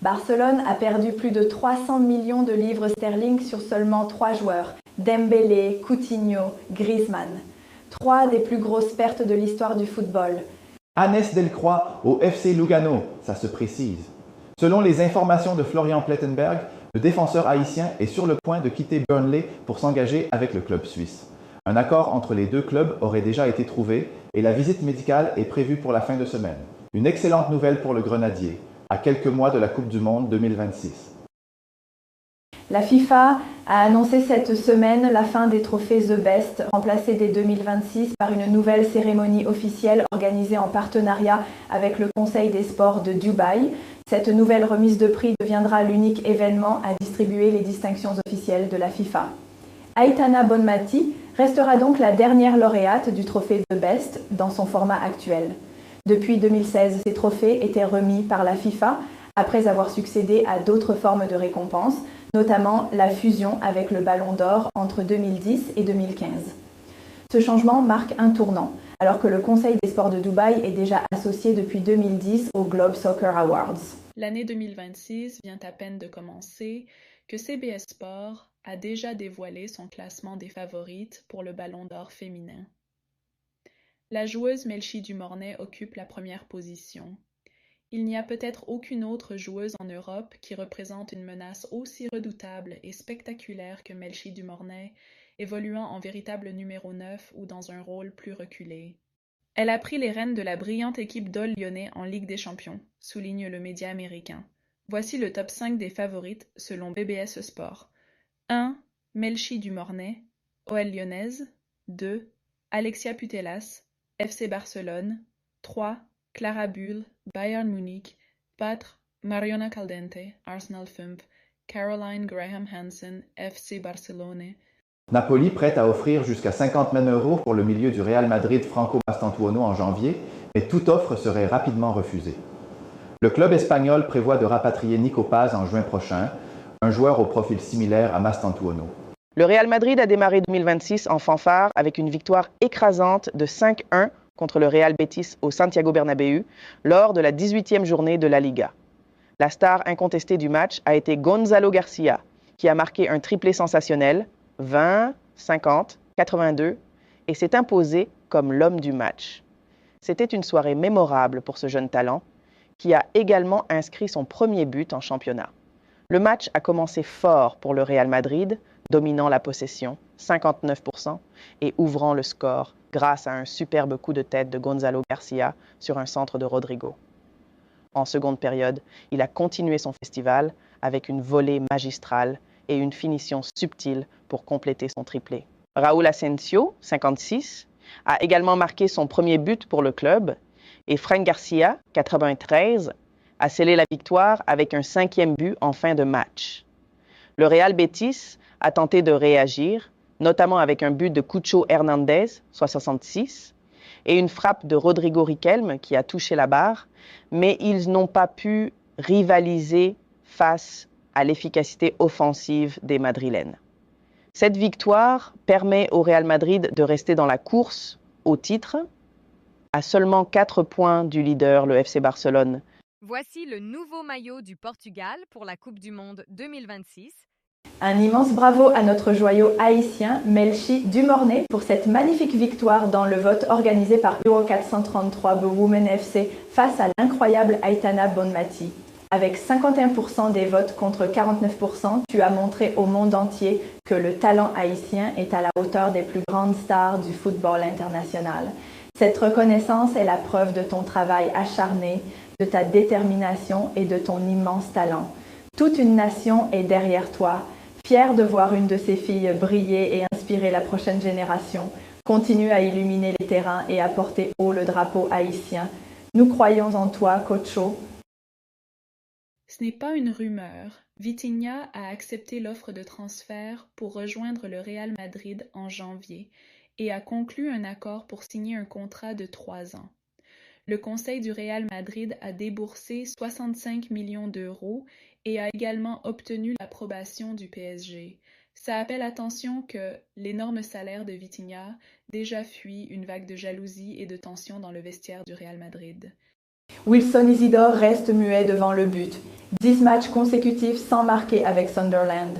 Barcelone a perdu plus de 300 millions de livres sterling sur seulement 3 joueurs, Dembélé, Coutinho, Griezmann. 3 des plus grosses pertes de l'histoire du football. Hannes Delcroix au FC Lugano, ça se précise. Selon les informations de Florian Plettenberg, le défenseur haïtien est sur le point de quitter Burnley pour s'engager avec le club suisse. Un accord entre les deux clubs aurait déjà été trouvé et la visite médicale est prévue pour la fin de semaine. Une excellente nouvelle pour le Grenadier, à quelques mois de la Coupe du Monde 2026. La FIFA a annoncé cette semaine la fin des trophées The Best, remplacés dès 2026 par une nouvelle cérémonie officielle organisée en partenariat avec le Conseil des sports de Dubaï. Cette nouvelle remise de prix deviendra l'unique événement à distribuer les distinctions officielles de la FIFA. Aitana Bonmati restera donc la dernière lauréate du trophée The Best dans son format actuel. Depuis 2016, ces trophées étaient remis par la FIFA après avoir succédé à d'autres formes de récompenses, notamment la fusion avec le Ballon d'Or entre 2010 et 2015. Ce changement marque un tournant, alors que le Conseil des sports de Dubaï est déjà associé depuis 2010 au Globe Soccer Awards. L'année 2026 vient à peine de commencer que CBS Sports a déjà dévoilé son classement des favorites pour le Ballon d'Or féminin. La joueuse Melchi Dumornay occupe la première position. Il n'y a peut-être aucune autre joueuse en Europe qui représente une menace aussi redoutable et spectaculaire que Melchi Dumornay, évoluant en véritable numéro 9 ou dans un rôle plus reculé. Elle a pris les rênes de la brillante équipe d'Ol Lyonnais en Ligue des Champions, souligne le média américain. Voici le top 5 des favorites selon BBS Sport. 1. Melchi Dumornay, OL Lyonnaise. 2. Alexia Putellas, FC Barcelone. 3. Clara Buhl, Bayern Munich. 4. Mariona Caldente, Arsenal 5. Caroline Graham Hansen, FC Barcelone. Napoli prête à offrir jusqu'à 50 000 € pour le milieu du Real Madrid Franco Mastantuono en janvier, mais toute offre serait rapidement refusée. Le club espagnol prévoit de rapatrier Nico Paz en juin prochain, un joueur au profil similaire à Mastantuono. Le Real Madrid a démarré 2026 en fanfare avec une victoire écrasante de 5-1 contre le Real Betis au Santiago Bernabéu lors de la 18e journée de la Liga. La star incontestée du match a été Gonzalo Garcia, qui a marqué un triplé sensationnel, 20, 50, 82, et s'est imposé comme l'homme du match. C'était une soirée mémorable pour ce jeune talent, qui a également inscrit son premier but en championnat. Le match a commencé fort pour le Real Madrid, dominant la possession, 59%, et ouvrant le score grâce à un superbe coup de tête de Gonzalo Garcia sur un centre de Rodrigo. En seconde période, il a continué son festival avec une volée magistrale et une finition subtile pour compléter son triplé. Raúl Asensio, 56, a également marqué son premier but pour le club et Fran Garcia, 93, a scellé la victoire avec un 5e but en fin de match. Le Real Betis a tenté de réagir, notamment avec un but de Cucho Hernandez, 66, et une frappe de Rodrigo Riquelme qui a touché la barre, mais ils n'ont pas pu rivaliser face à l'efficacité offensive des Madrilènes. Cette victoire permet au Real Madrid de rester dans la course au titre, à seulement 4 points du leader, le FC Barcelone. Voici le nouveau maillot du Portugal pour la Coupe du Monde 2026. Un immense bravo à notre joyau haïtien Melchi Dumornay pour cette magnifique victoire dans le vote organisé par Euro 433 Women FC face à l'incroyable Aitana Bonmati. Avec 51% des votes contre 49%, tu as montré au monde entier que le talent haïtien est à la hauteur des plus grandes stars du football international. Cette reconnaissance est la preuve de ton travail acharné, de ta détermination et de ton immense talent. Toute une nation est derrière toi, fière de voir une de ses filles briller et inspirer la prochaine génération. Continue à illuminer les terrains et à porter haut le drapeau haïtien. Nous croyons en toi, Cocho. Ce n'est pas une rumeur. Vitinha a accepté l'offre de transfert pour rejoindre le Real Madrid en janvier et a conclu un accord pour signer un contrat de 3 ans. Le conseil du Real Madrid a déboursé 65 millions d'euros et a également obtenu l'approbation du PSG. Ça appelle attention que l'énorme salaire de Vitinha déjà fuit une vague de jalousie et de tension dans le vestiaire du Real Madrid. Wilson Isidore reste muet devant le but. 10 matchs consécutifs sans marquer avec Sunderland.